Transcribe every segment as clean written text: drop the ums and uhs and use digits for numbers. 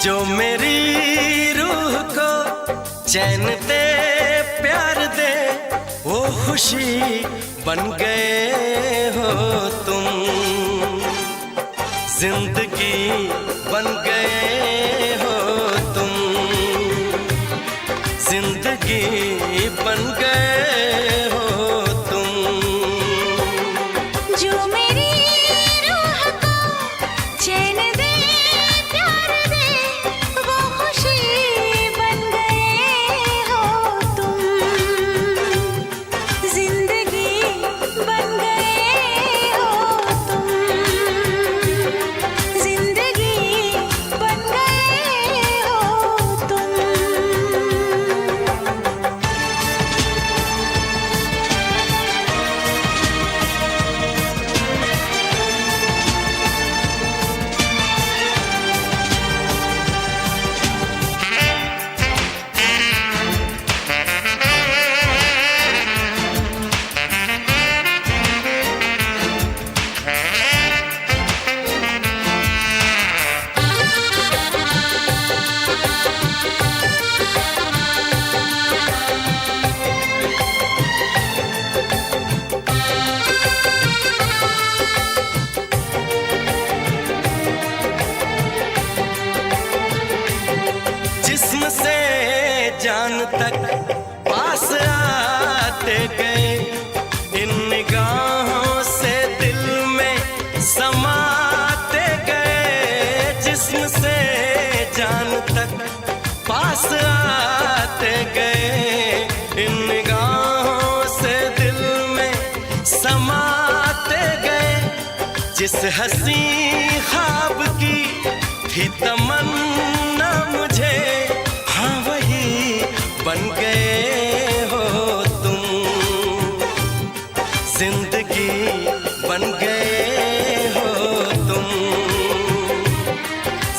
जो मेरी रूह को चैन दे, प्यार दे, वो खुशी बन गए हो तुम। जिंदगी बन गए हो तुम, जिंदगी बन गए हो तुम। जो मेरी रूह को चैन दे, प्यार दे, वो खुशी बन गए हो तुम। जिंदगी बन गए हो तुम, जिंदगी बन गए हो तुम। जिस्म से जान तक पास आते गए, इन निगाहों से दिल में समाते गए। जिस्म से जान तक पास आते गए, इन निगाहों से दिल में समाते गए। जिस हंसी ख्वाब की थी तमन्ना मुझे, हाँ वही बन गए हो तुम। जिंदगी बन गए हो तुम,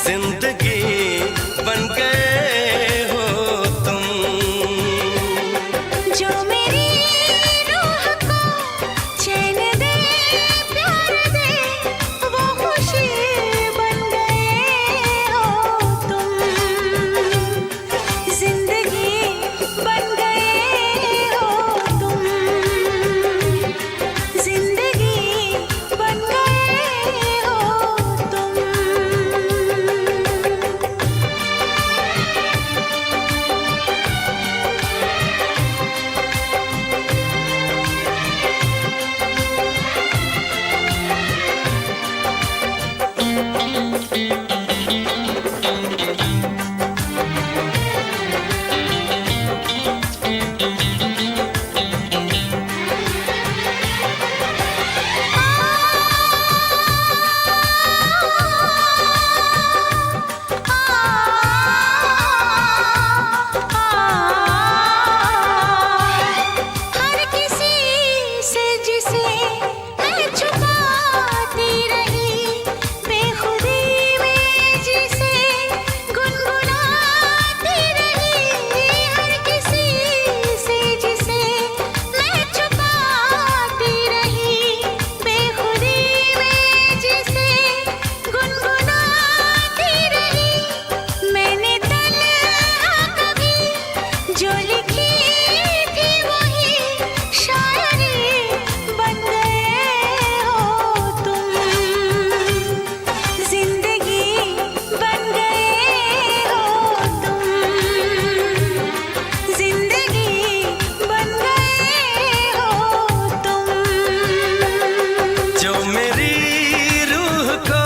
जिंदगी बन गए हो तुम। जो मेरी रूह को चैन दे, प्यार दे, वो खुशी बन गए हो तुम। जिंदगी बन गए हो तुम, जिंदगी बन गए हो तुम। हर किसी से जिसे मैं छुपाती रही, बेखुदी में जिसे गुनगुनाती रही। हर किसी से जिसे मैं छुपाती रही, बेखुदी में जिसे गुनगुनाती रही। मैंने तन्हा कभी जो लिखी थी, वही शायरी बन गए हो तुम। जिंदगी बन गए हो तुम, जिंदगी बन गए हो तुम। जो मेरी रूह को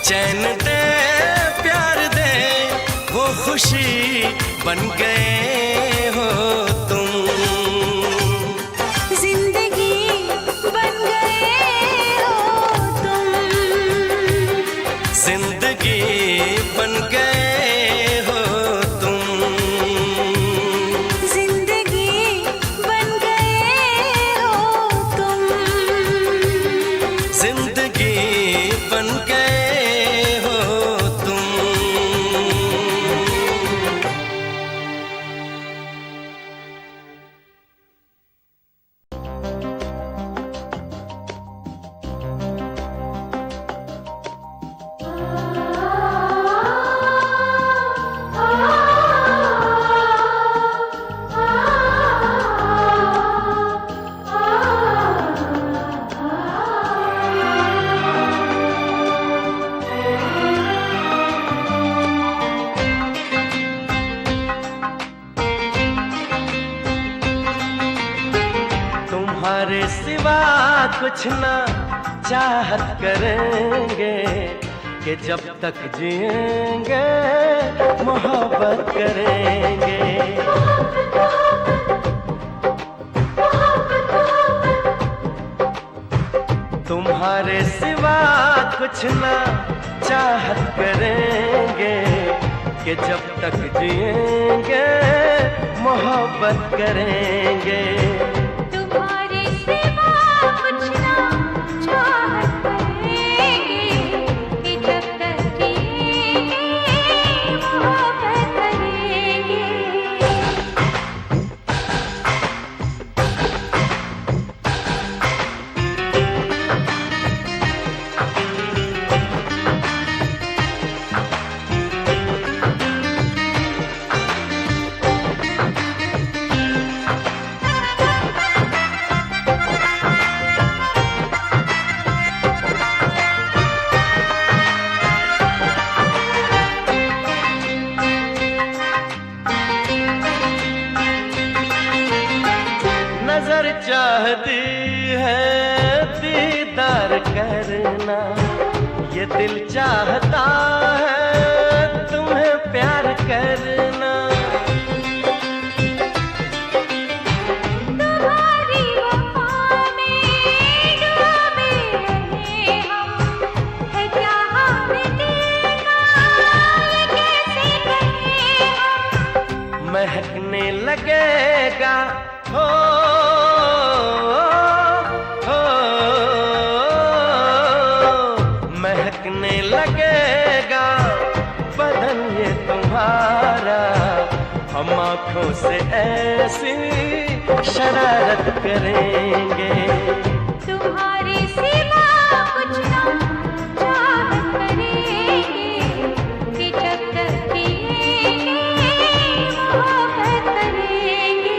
चैन दे, प्यार दे, वो खुशी बन गए हो तुम। जिंदगी बन गए हो तुम, जिंदगी बन गए हो तुम। जिंदगी बन गए हो तुम। जिंदगी बन गए हो तुम। कुछ ना चाहत करेंगे कि जब तक जिएंगे मोहब्बत करेंगे। तुम्हारे सिवा कुछ ना चाहत करेंगे कि जब तक जिएंगे मोहब्बत करेंगे। तुम्हारे सिवा कुछ ना चाहत करेंगे कि जब तक जिएंगे मोहब्बत करेंगे। नजर चाहती है दीदार करना, ये दिल चाहता है तुम्हें प्यार करना। तुम्हारी वफा में डूबे रहे हम, है क्या हाल दिल का ये कैसे कहें हम। महकने लगेगा हो महकने लगेगा बदन ये तुम्हारा, हम आँखों से ऐसी शरारत करेंगे। तुम्हारे सिवा कुछ ना चाहत करेंगे कि जब तक जिएंगे मोहब्बत करेंगे।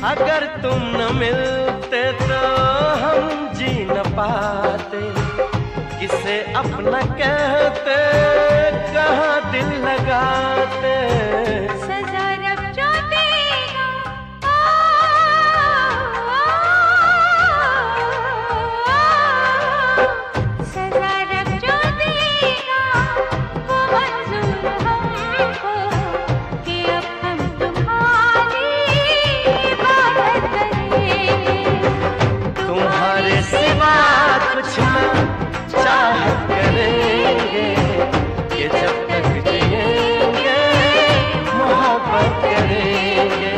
अगर तुम न मिलते तो हम जी न पाते, किसे अपना कहते कहाँ दिल लगाते। सजा रब जो देगा सजा रब जो देगा वो मंजूर हमको कि अब हम तुम्हारी इबादत करेंगे। तुम्हारे सिवा कुछ न चाहत करेंगे कि जब तक जिएंगे मोहब्बत करेंगे।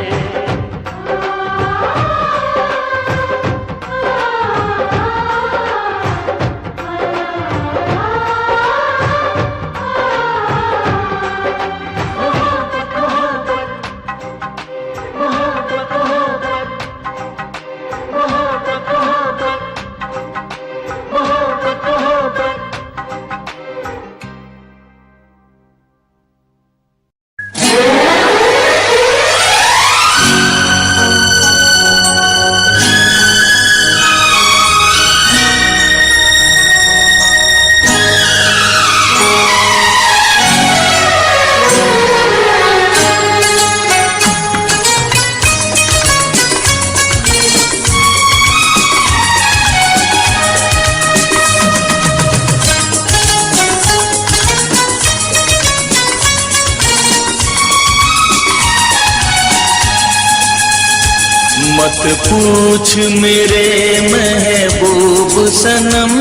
मत पूछ मेरे महबूब सनम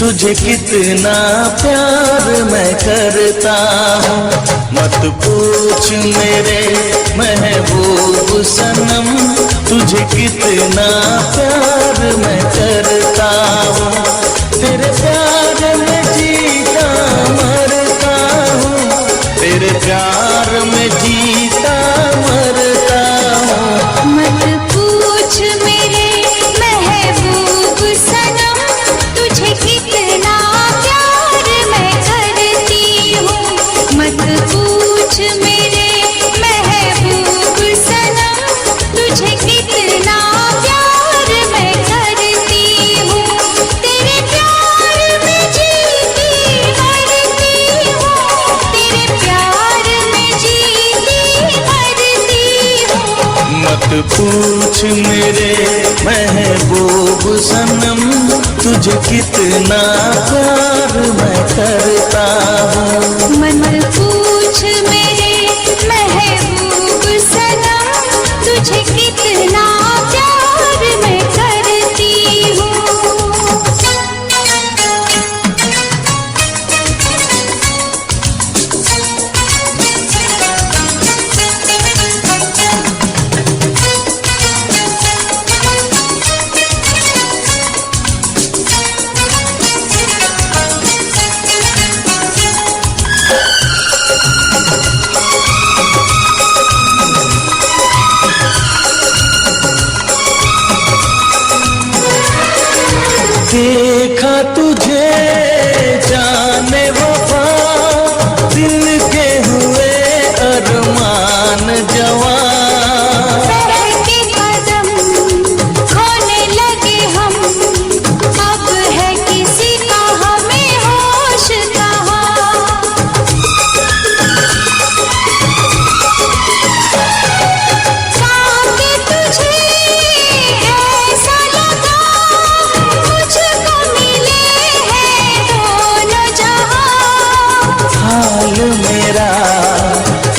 तुझे कितना प्यार मैं करता हूँ। मत पूछ मेरे महबूब सनम, तुझे कितना प्यार मैं करता हूँ। तेरे प्यार में जीता मरता हूँ, तेरे प्यार में जीता मरता हूँ। मत पूछ मेरे महबूब सनम, तुझे कितना प्यार मैं करती हूँ। मत पूछ मेरे महबूब सनम, तुझे कितना प्यार मैं करती हूँ। तेरे प्यार में जीती मरती हूँ, तेरे प्यार में जीती मरती हूँ। मत पूछ मेरे महबूब सनम, तुझे कितना प्यार मैं करता हूँ। मत पूछ मेरे महबूब सनम, तुझे कितना प्यार मैं करती हूँ। देखा तुझे जाने वफा, दिल के हुए अरमान जवान। बहके कदम खोने लगे हम, अब है किसी का हमें होश कहाँ। सामने तुझे ऐसा लगा, मुझको मिले हैं दोनों जहां। हाल मेरा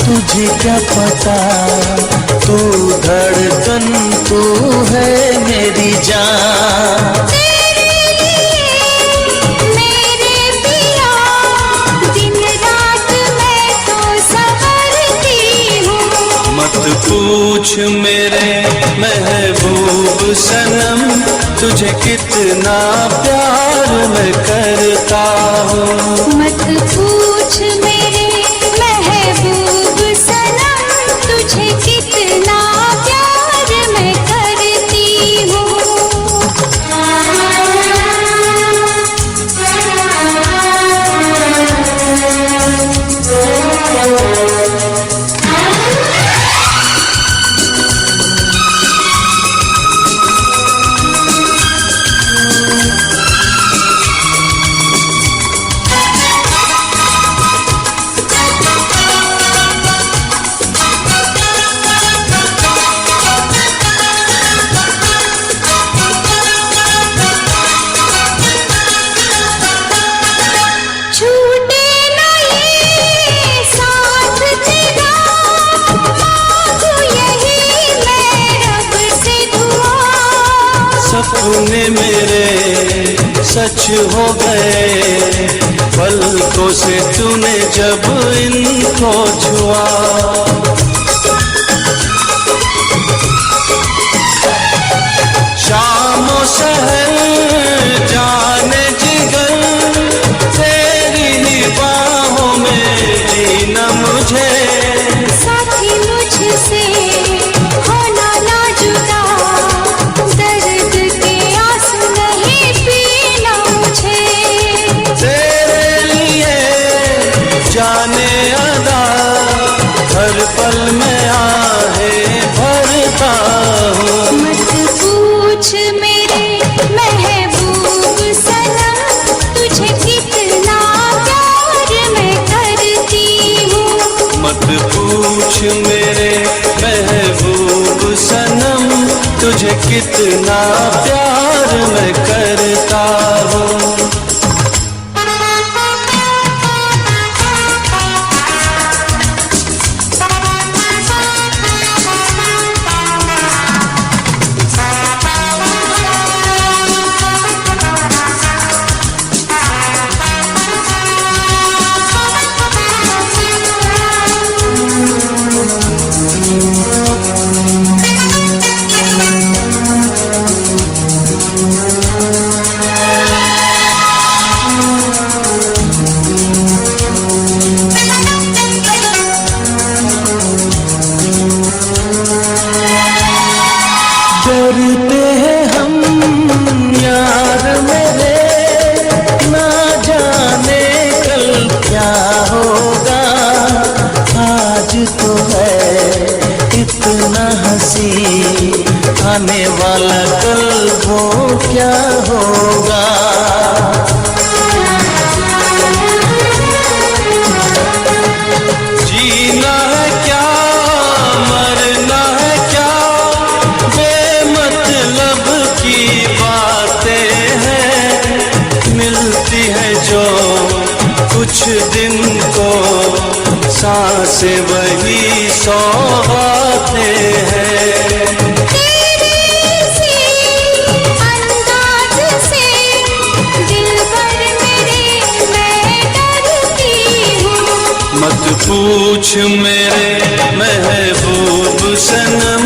तुझे क्या पता, तू धड़कन तू है मेरी जान। तेरे लिए मेरे पिया, दिन रात मैं तो संवरती हूँ। मत पूछ मेरे महबूब सनम, तुझे कितना प्यार मैं करता हूँ। मत पूछ मेरे महबूब सनम, तुझे कितना प्यार मैं करती हूँ। छूटे ना ये साथ तेरा, मांगू यही मैं रब से दुआ। सपने मेरे सच हो गए, पलकों से तूने जब इनको छुआ। शामों सहर जाने जिगर, तेरी ही बाहों में जीना मुझे। साथी मुझसे होना ना जुदा, दर्द के आंसू नहीं पीना मुझे। तेरे लिए जाने अदा, हर पल में आहें भरता हूँ। मत पूछ मेरे महबूब सनम, तुझे कितना प्यार मैं करती हूँ। मत पूछ मेरे महबूब सनम, तुझे कितना प्यार मैं करता हूँ। आने वाला कल वो क्या होगा। जीना है क्या मरना है क्या, बेमतलब की बातें हैं, मिलती है जो कुछ दिन को सांसें वही सौगातें हैं। तेरे से अंदाज से दिलबर मेरे मैं डरती हूँ। मत पूछ मेरे महबूब सनम,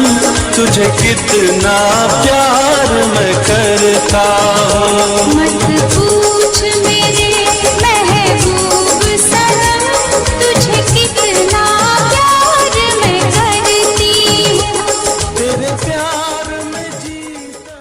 तुझे कितना प्यार मैं करता हूँ। मत पूछ मेरे महबूब सनम, तुझे कितना प्यार मैं करती हूँ। तेरे प्यार में जीता।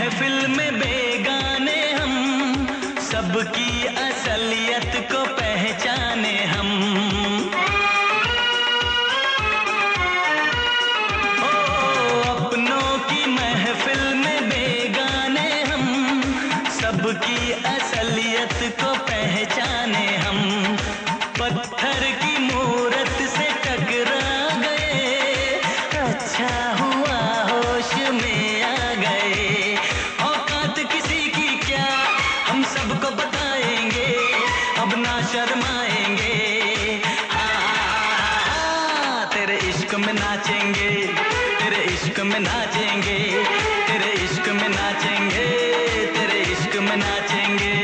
महफिल में बेगाने हम, सबकी असलियत को पहचाने हम। ओ अपनों की महफिल में बेगाने हम, सबकी असलियत को पहचाने हम। पत्थर की मूरत से टकरा गए, अच्छा हुआ होश में आ गए। औकात किसी की क्या हम सबको बताएंगे, अब ना शर्माएंगे। तेरे इश्क में नाचेंगे, तेरे इश्क में नाचेंगे, तेरे इश्क में नाचेंगे, तेरे इश्क में नाचेंगे।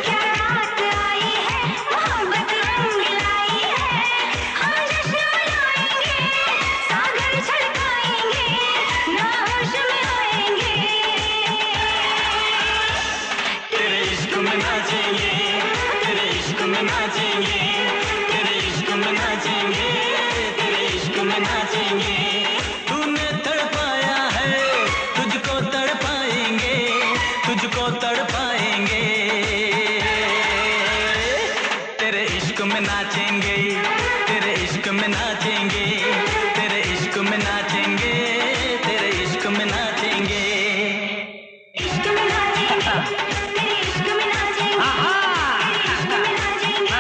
क्या रात आई है, मोहब्बत रंग लाई है, हम जश्न मनाएंगे, सागर छलकाएंगे, ना होश में आएंगे। तेरे इश्क में नाचेंगे, तेरे इश्क में नाचेंगे, तेरे इश्क में नाचेंगे, तेरे इश्क में नाचेंगे। तूने तड़पाया है, तुझको तड़पाएंगे, तुझको तड़पाएंगे। तेरे इश्क में नाचेंगे, तेरे इश्क में नाचेंगे, तेरे इश्क में नाचेंगे, तेरे इश्क में नाचेंगे। इश्क में नाचेंगे, तेरे इश्क में नाचेंगे, तेरे इश्क में नाचेंगे।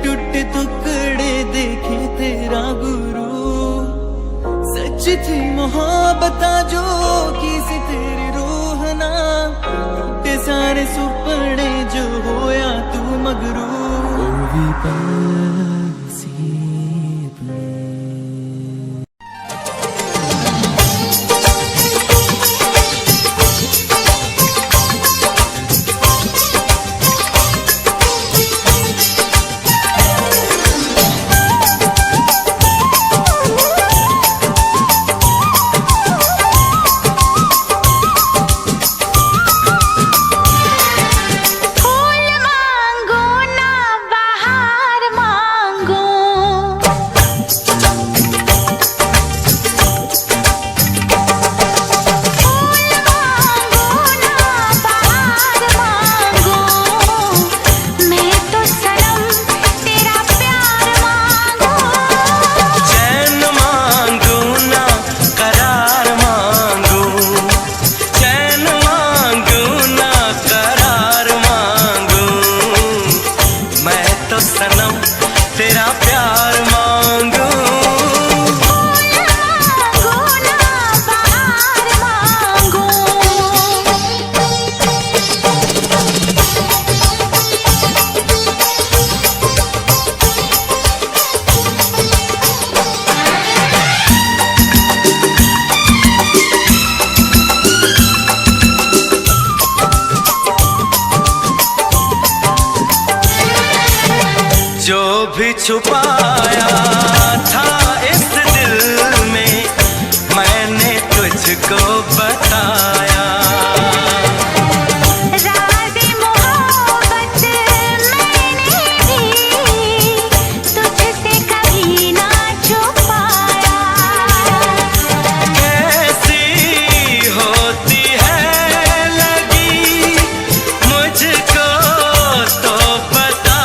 टूटे टुकड़े देखे तेरा गुरु। सच थी मोहब्बत जो किसी तेरी रूह ना, ते सारे सुपने जो होया तू मगरू। ओ भी पंछी तेरा प्यार मांगू। जो भी छुपाया था इस दिल में, मैंने तुझको बताया। राज़े मोहब्बत मैंने भी तुझसे कभी ना छुपाया। कैसी होती है लगी मुझको तो बता।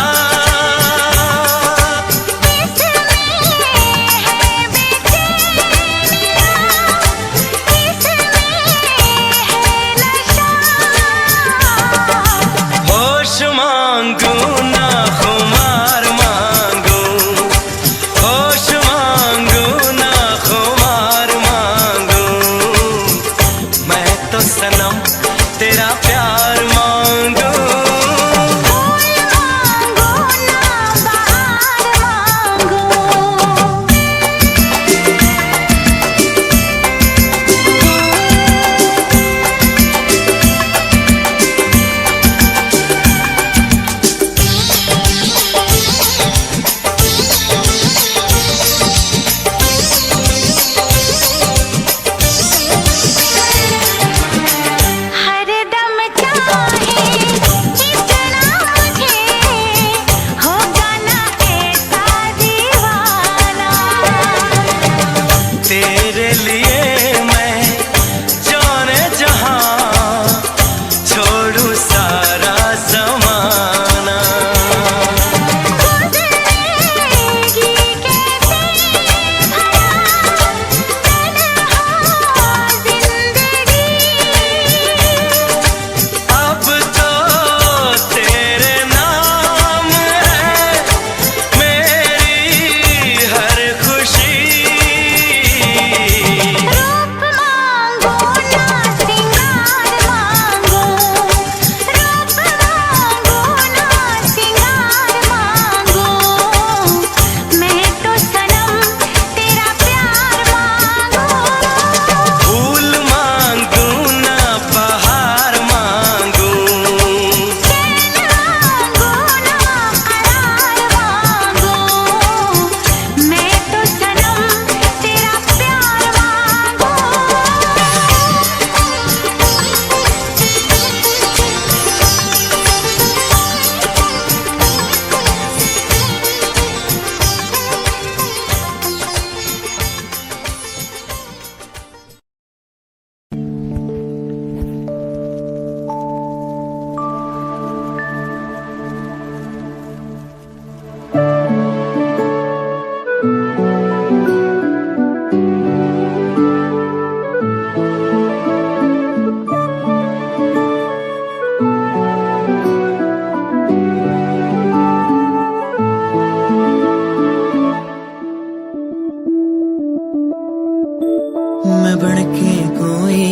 मैं बनके कोई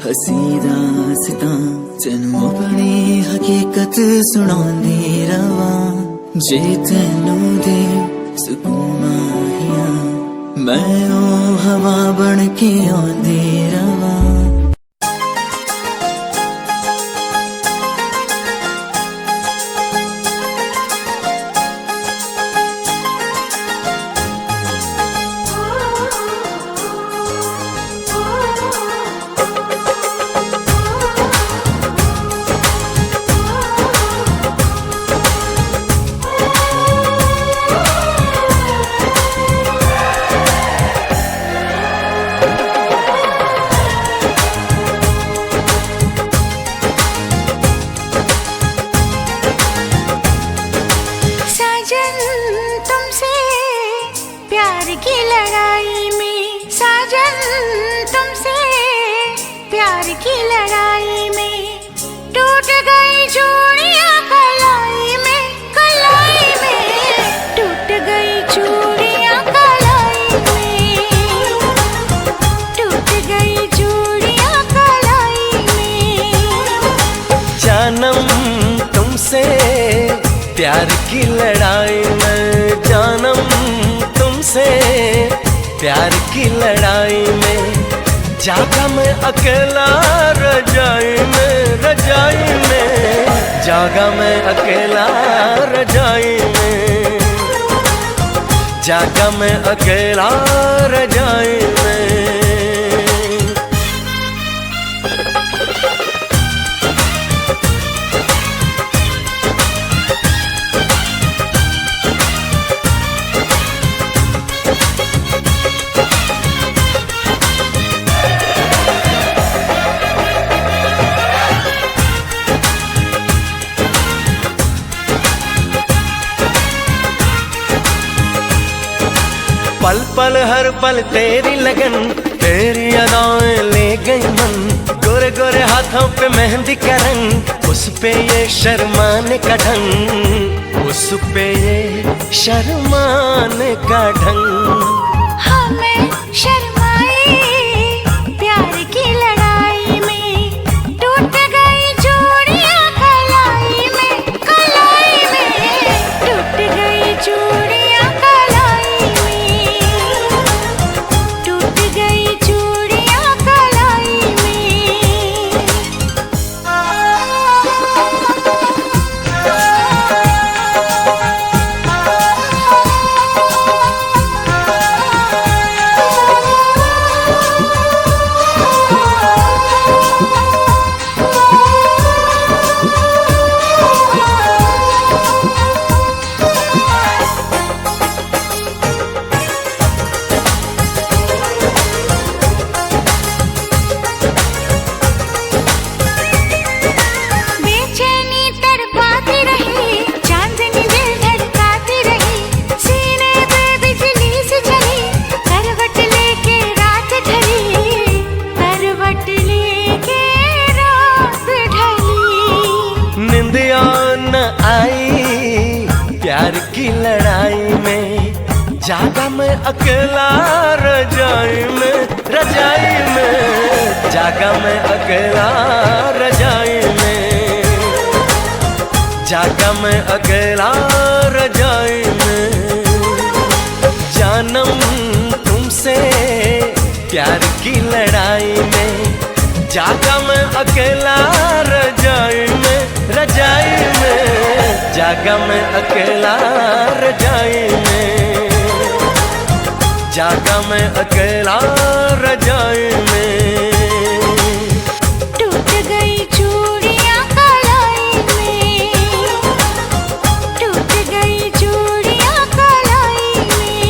हसी दास्तां तेनू अपनी हकीकत सुनांदी रवा जे तेनू दे सुकून माहिया मैं ओ हवा बनके आंदी रवा प्यार की लड़ाई में जानम तुमसे प्यार की लड़ाई में जागा मैं अकेला रजाई में जागा मैं अकेला रजाई में जागा मैं अकेला रजाई में पल पल हर पल तेरी लगन तेरी अदाएं ले गई मन गोरे गोरे हाथों पे मेहंदी का रंग उस पे ये शर्माने का ढंग उस पे ये शर्माने का ढंग हमें शर्माए प्यार की लड़ाई में टूट गई चूड़ियां कलाई में टूट गई चूड़ियां कलाई में टूट गई चूड़ियां कलाई में प्यार की लड़ाई में जागा मैं अकेला रजाई में जागा मैं अकेला रजाई में जागा मैं अकेला रजाई में जानम तुमसे प्यार की लड़ाई में जागा मैं अकेला रजाई में जागा मैं अकेला रजाई में जागा मैं अकेला रजाई में टूट गई चूड़ियां कलाई में टूट गई चूड़ियां कलाई में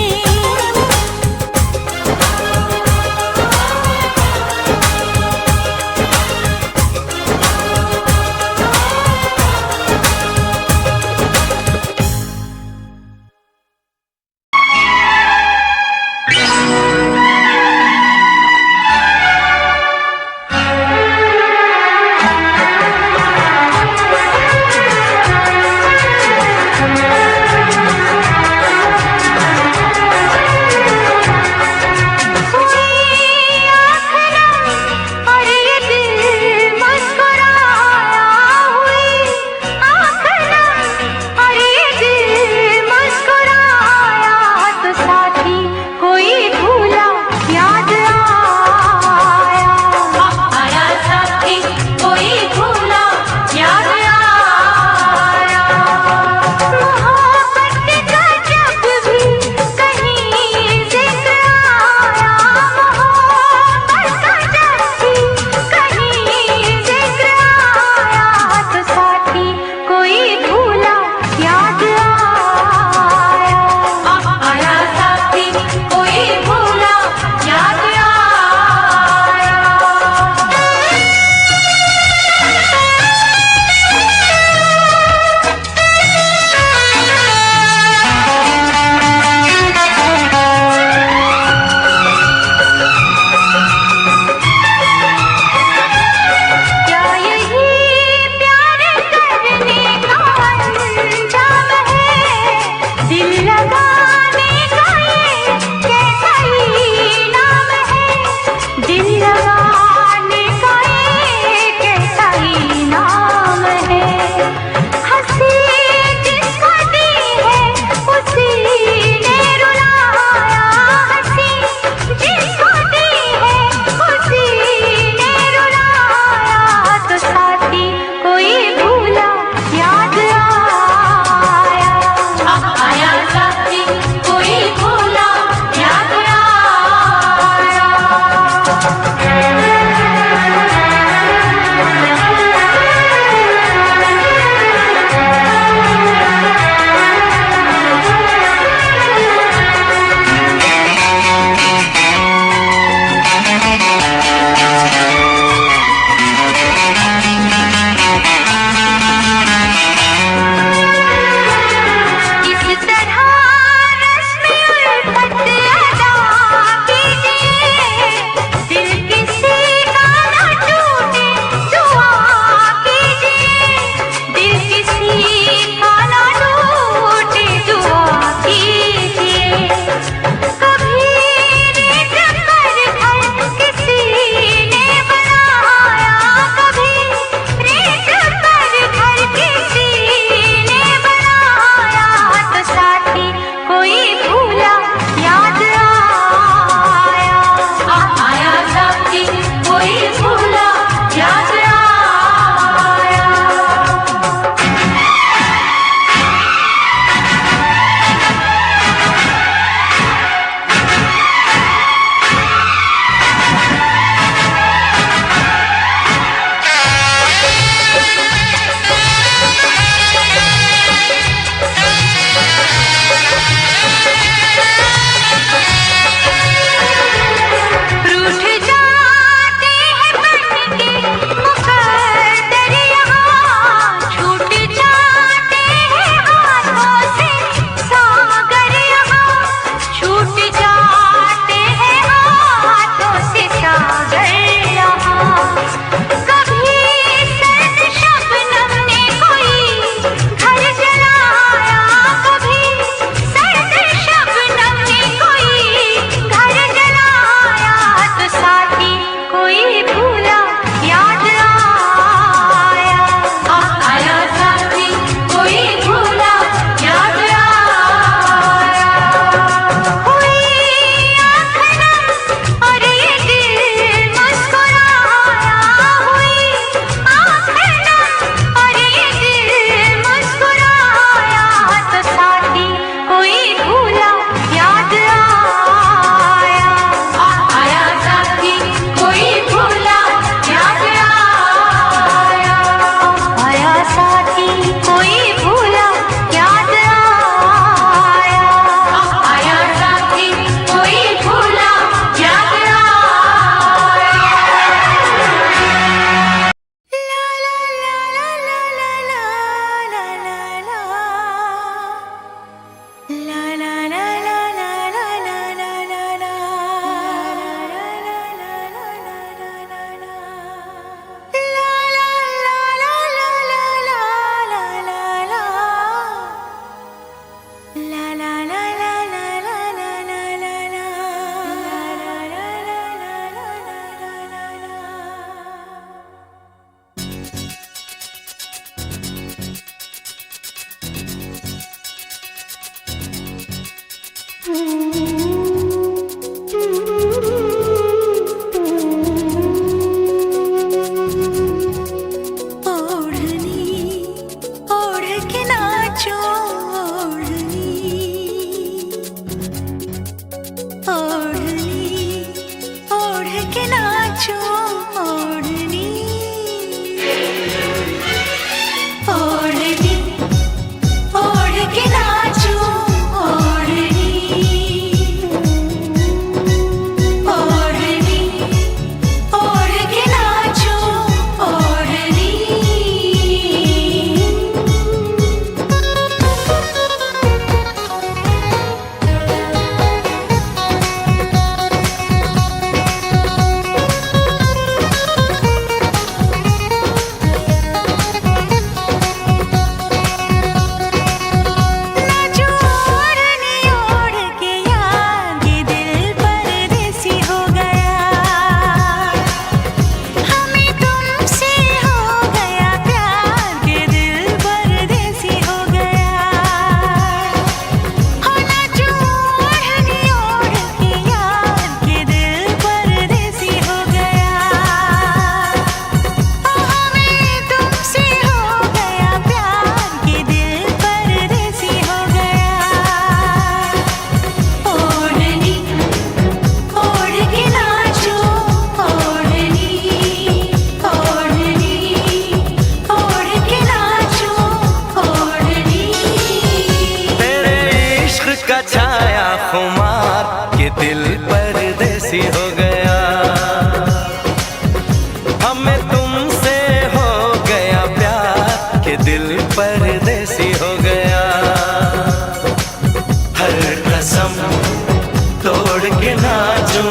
के नाचूं,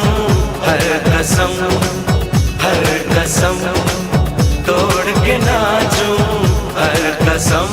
हर कसम तोड़ के नाचूं, हर कसम।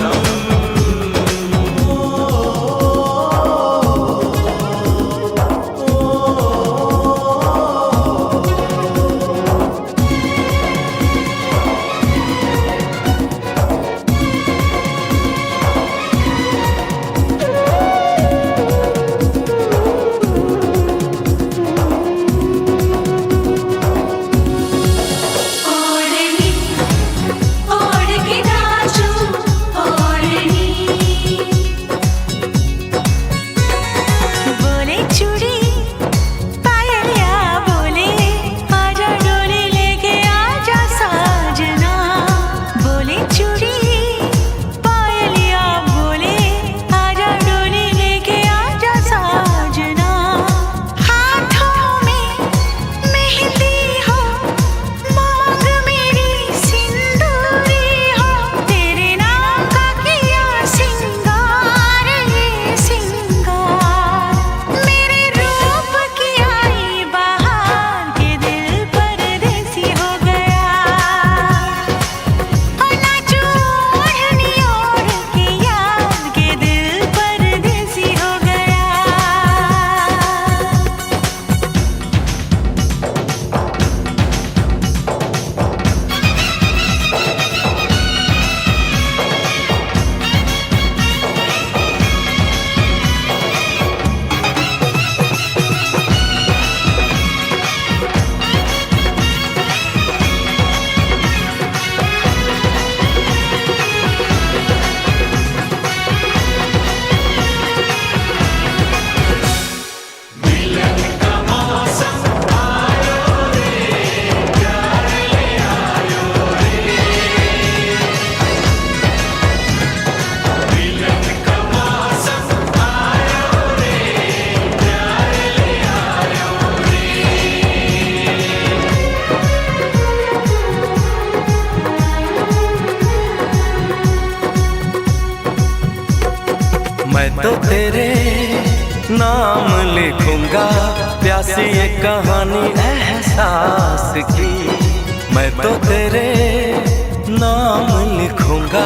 मैं तो तेरे नाम लिखूंगा, प्यासी ये कहानी एहसास की। मैं तो तेरे नाम लिखूंगा,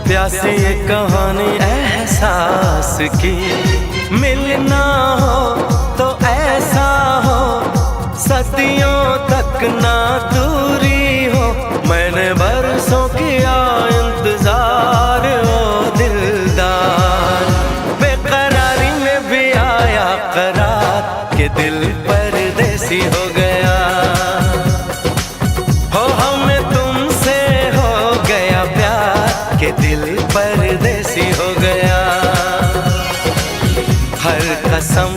प्यासी ये कहानी एहसास की। मिलना हो तो ऐसा हो, सदियों तक ना दूरी हो। मैंने बरसों किया इंतजार ओ दिलदार, बेकरारी में भी आया करार के दिल परदेसी हो गया। हो हमें तुमसे हो गया प्यार के दिल परदेसी हो गया। हर कसम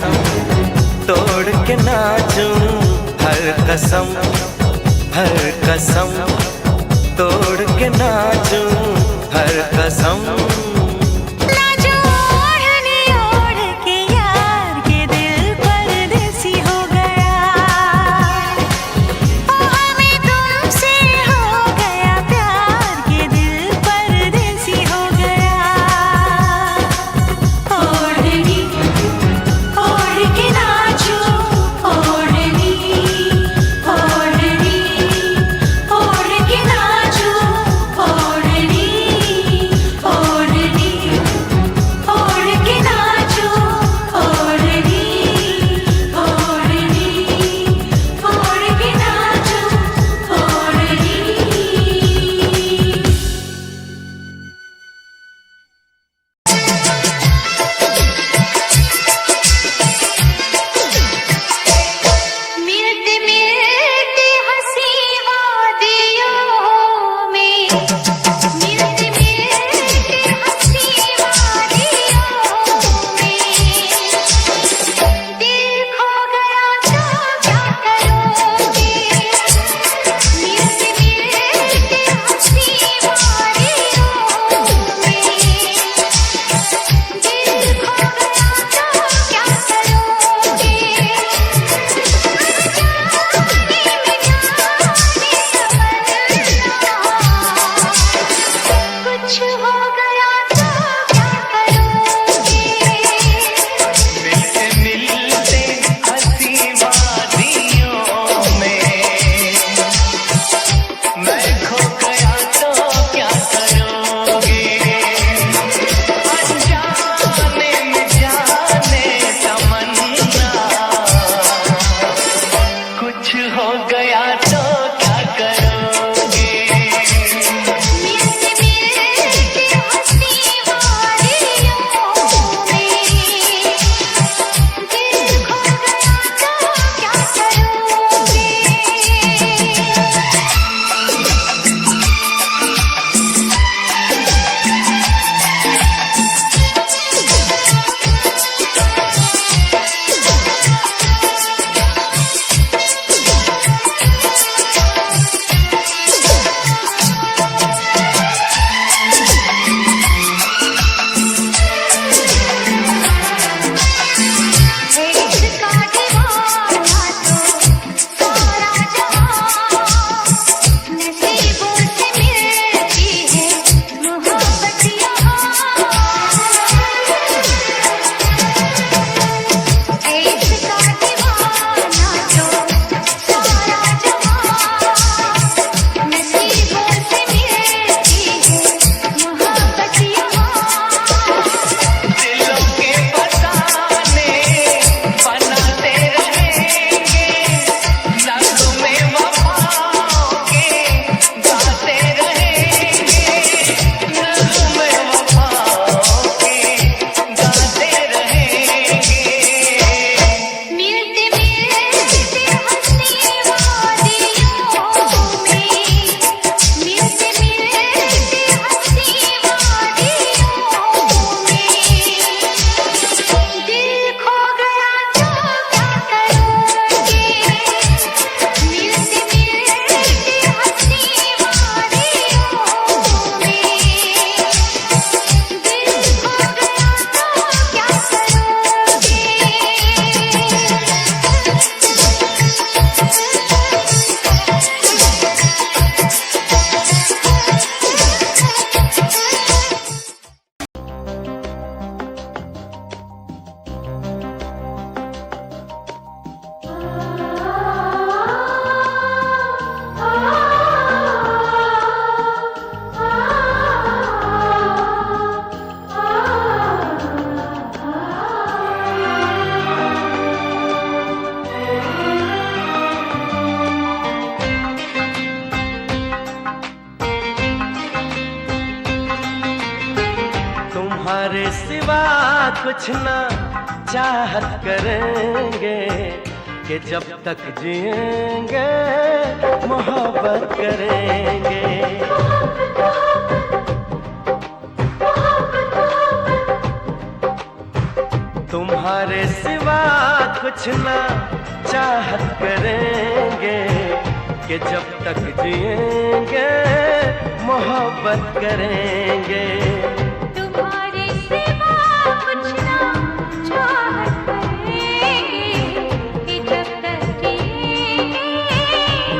तोड़ के नाचूं, हर कसम तोड़ के नाचूं, हर कसम। तुम्हारे सिवा कुछ ना चाहत करेंगे कि जब तक जिएंगे मोहब्बत करेंगे। तुम्हारे सिवा कुछ ना चाहत करेंगे कि जब तक जिएंगे मोहब्बत करेंगे। तुम्हारे सिवा कुछ ना चाहत करेंगे कि जब तक जिएंगे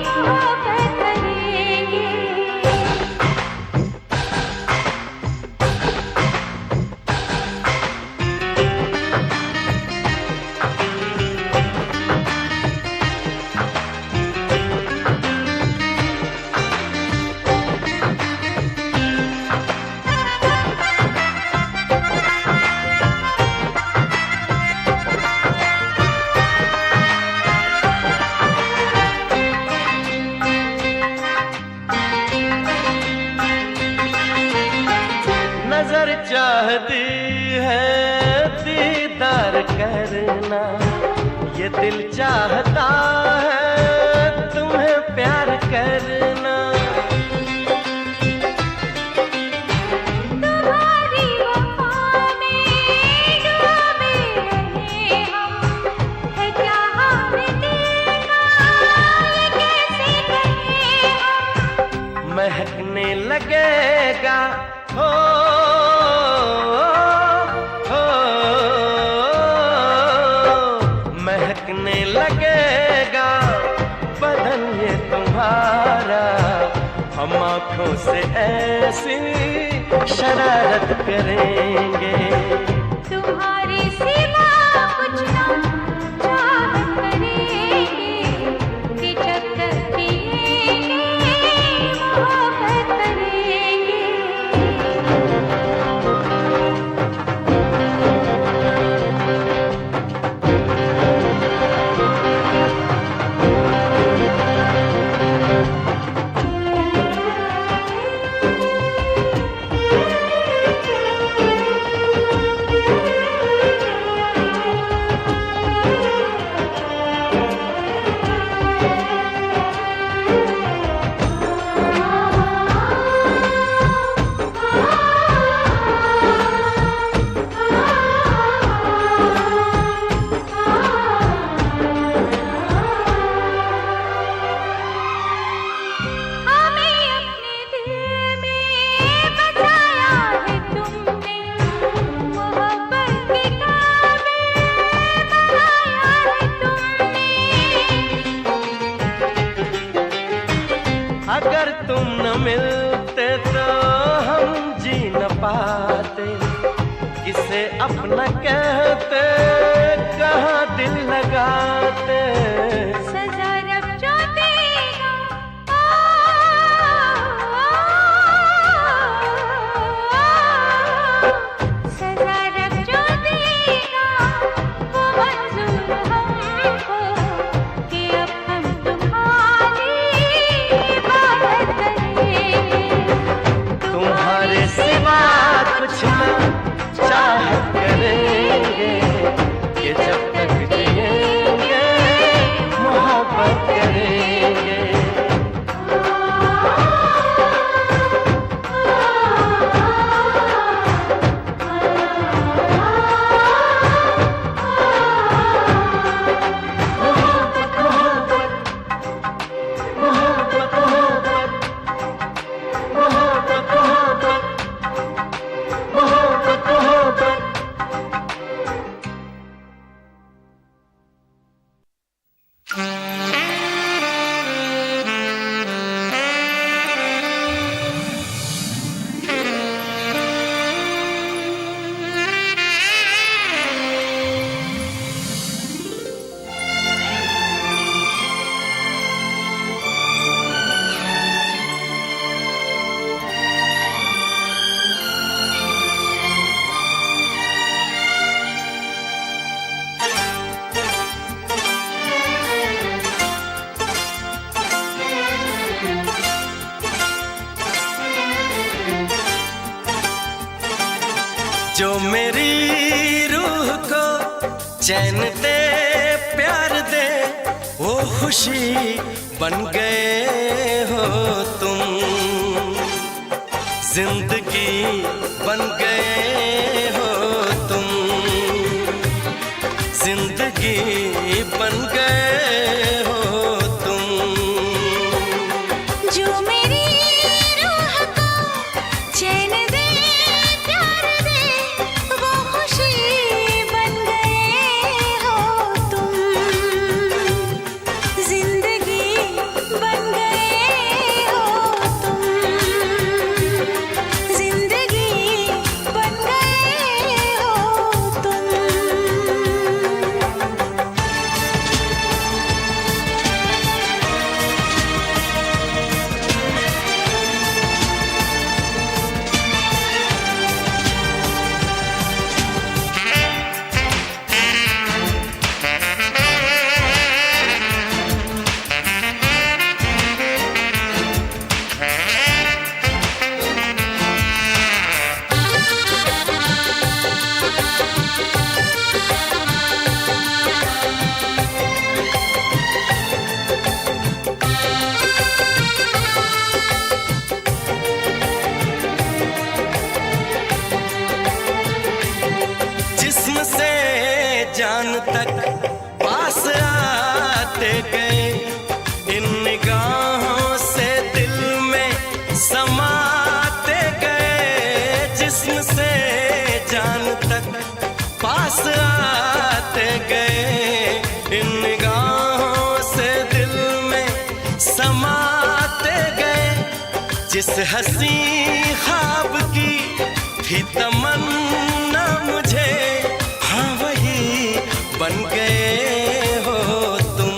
मोहब्बत करेंगे। नजर चाहती है दीदार करना, ये दिल चाहता है तुम्हें प्यार करना। तुम्हारी वफा में डूबे रहे हम, है क्या हाल दिल का ये कैसे कहें हम। महकने लगेगा हो महकने लगेगा बदन ये तुम्हारा, हम आँखों से ऐसी शरारत करेंगे। तुम्हारे सिवा कुछ ना चाहत करेंगे कि जब तक जिएंगे मोहब्बत करेंगे। अगर तुम न मिलते तो हम जी न पाते, किसे अपना कहते कहाँ दिल लगाते। सजा रब जो देगा सजा रब जो देगा वो मंजूर हमको कि अब हम तुम्हारी इबादत करेंगे। तुम्हारे सिवा कुछ न चाहत करेंगे कि जब तक जिएंगे जो मेरी रूह को चैन दे प्यार दे वो खुशी बन गए हो तुम, जिंदगी बन गए हो तुम, जिंदगी बन गए हो तुम। जो मेरी रूह को चैन दे प्यार दे वो खुशी बन गए हो तुम, जिंदगी बन गए हो तुम, जिंदगी बन गए हो तुम। जिस्म से जान तक पास आते गए, इन निगाहों से दिल में समाते गए। जिस्म से जान तक पास आते गए, इन निगाहों से दिल में समाते गए। जिस हंसी ख्वाब की थी तमन्ना मुझे, हाँ वही बन गए हो तुम,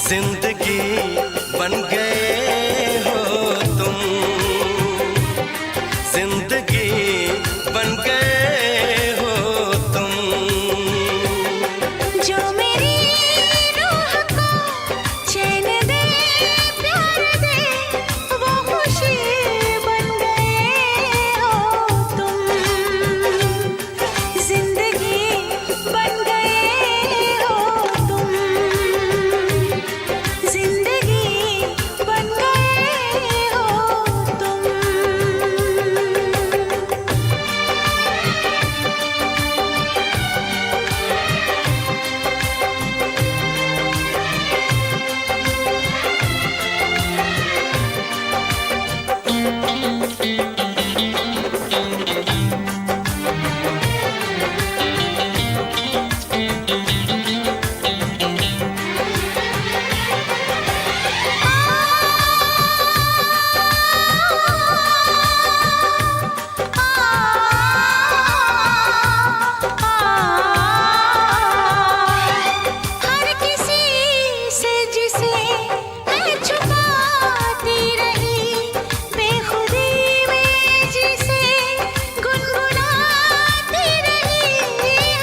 जिंदगी बन गए हो तुम, जिंदगी बन गए हो तुम। जो मेरी रूह को चैन दे प्यार दे वो खुशी बन गए हो तुम, जिंदगी बन गए हो तुम, जिंदगी बन गए हो तुम। हर किसी से जिसे मैं छुपाती रही, बेखुदी में जिसे गुनगुनाती रही।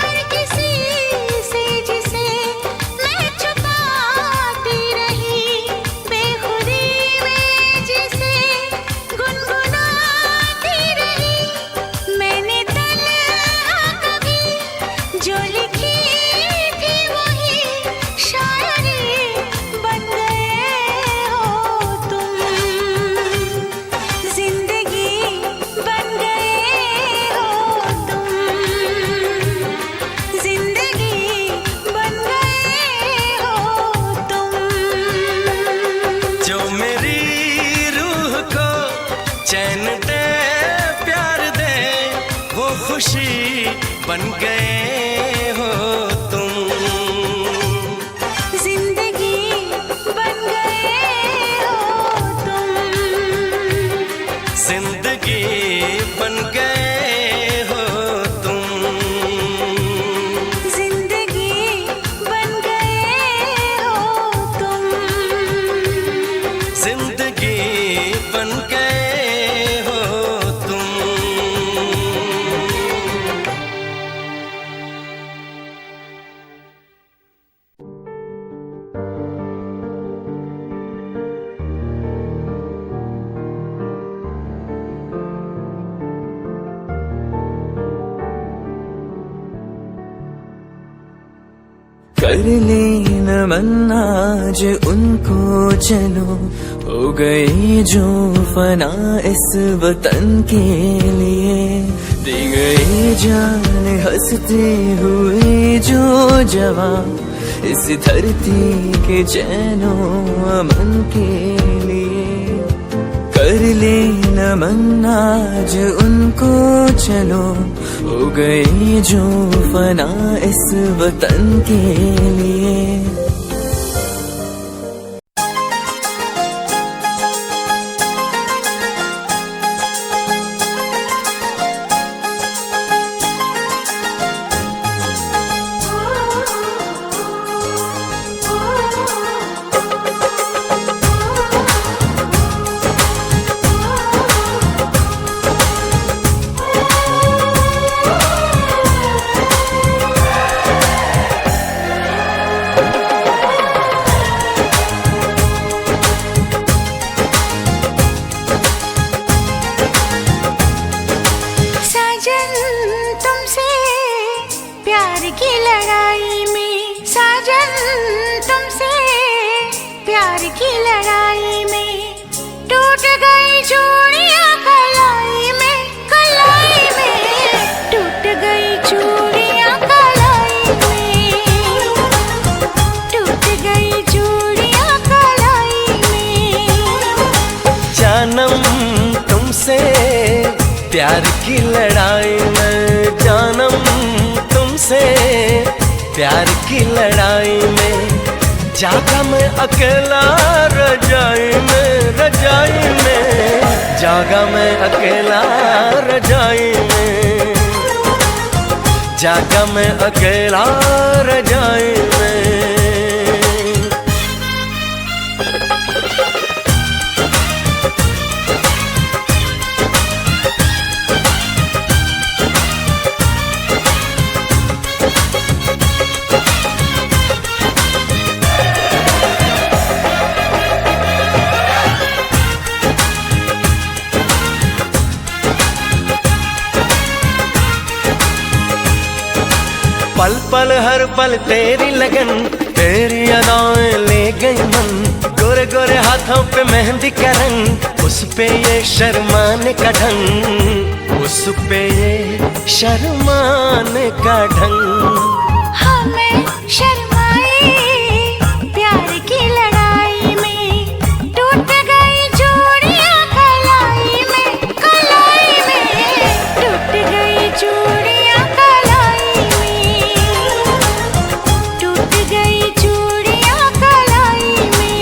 हर किसी से जिसे मैं छुपाती रही, बेखुदी में जिसे गुनगुनाती रही। मैंने तन्हा कभी जो लिखी थी वही शायरी बन गए हो तुम, जिंदगी बन गए हो तुम, जिंदगी बन गए हो तुम। जो मेरी रूह को चैन दे प्यार दे वो खुशी बन गए हो तुम, जिंदगी बन गए हो तुम, जिंदगी बन गए हो तुम, जिंदगी बन गए हो तुम, जिंदगी बन गए हो तुम। कर ले नमन आज उनको चलो, हो गए जो फना इस वतन के लिए, दी गई जान हंसते हुए जो जवान इस धरती के चैनो अमन के लिए। कर ले नमन आज उनको चलो, हो गए जो फना इस वतन के लिए। की लड़ाई में साजन, तुमसे प्यार की लड़ाई में टूट गई चूड़ियां कलाई में, कलाई में टूट गई चूड़ियां कलाई में, टूट गई चूड़ियां कलाई में। जानम तुमसे प्यार की लड़ाई में, जानम तुमसे प्यार की लड़ाई में, जागा मैं अकेला रजाई में, रजाई में जागा मैं अकेला रजाई में, जागा मैं अकेला रजाई में। पल पल हर पल तेरी लगन, तेरी अदाएं ले गई मन, गोरे गोरे हाथों पे मेहंदी का रंग, उस पे ये शर्माने का ढंग, उस पे ये शर्माने का ढंग। हमें शर्माए प्यार की लड़ाई में, टूट गई चूड़ियां कलाई में, कलाई में टूट गई चूड़ियां कलाई में, टूट गई चूड़ियां कलाई में।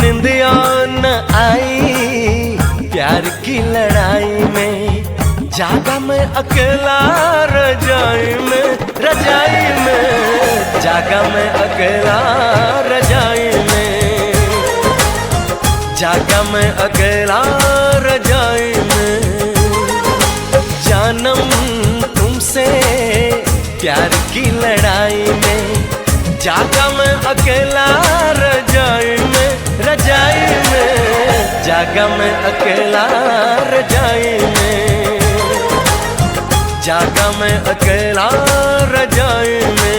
निंदिया न आई प्यार की लड़ाई में, जागा मैं अकेला रजाई में, रजाई में जागा मैं अकेला रजाई में, जागा मैं अकेला रजाई में। जानम तुमसे प्यार की लड़ाई में, जागा मैं अकेला रजाई में, रजाई में जागा मैं अकेला रजाई में, जागा मैं अकेला रजाई में।